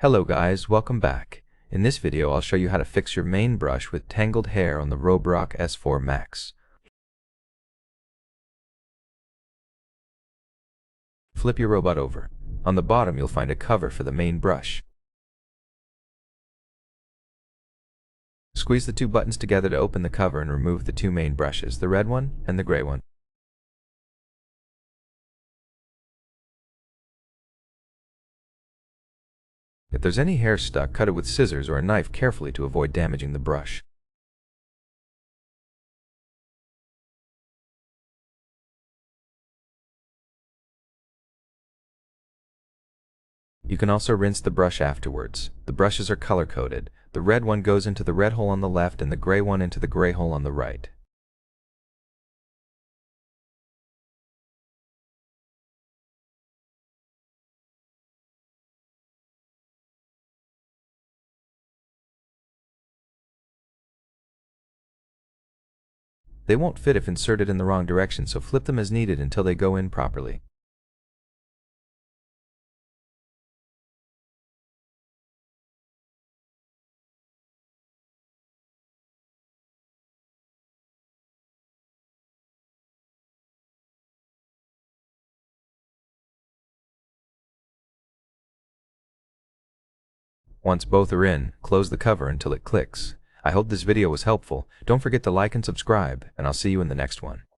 Hello guys, welcome back. In this video I'll show you how to fix your main brush with tangled hair on the ROBOROCK S4 Max. Flip your robot over. On the bottom you'll find a cover for the main brush. Squeeze the two buttons together to open the cover and remove the two main brushes, the red one and the gray one. If there's any hair stuck, cut it with scissors or a knife carefully to avoid damaging the brush. You can also rinse the brush afterwards. The brushes are color-coded. The red one goes into the red hole on the left and the gray one into the gray hole on the right. They won't fit if inserted in the wrong direction, so flip them as needed until they go in properly. Once both are in, close the cover until it clicks. I hope this video was helpful. Don't forget to like and subscribe, and I'll see you in the next one.